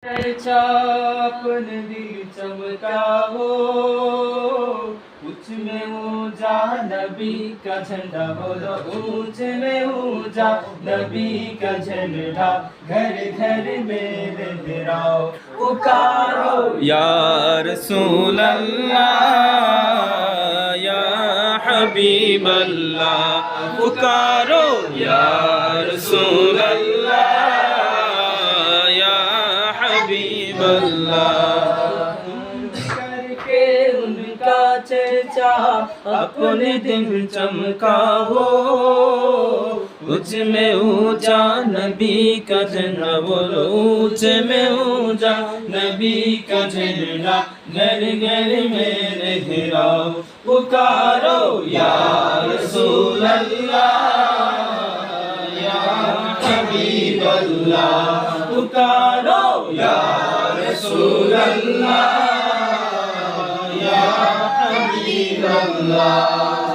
अपने दिल चमका हो, ऊंच में ऊंचा नबी का झंडा बोलो, ऊंच में ऊंचा नबी का झंडा, घर घर में लहराओ पुकारो या रसूल अल्लाह या हबीब अल्लाह, पुकारो या रसूल अल्लाह या हबीब अल्लाह। करके उनका चर्चा अपने दिल चमका हो, ऊंच में ऊंचा नबी का झंडा बोलो, ऊंच में ऊंचा नबी का झंडा, घर घर में लहराओ पुकारो या रसूल अल्लाह या हबीब अल्लाह, पुकारो या रसूल अल्लाह या हबीब अल्लाह।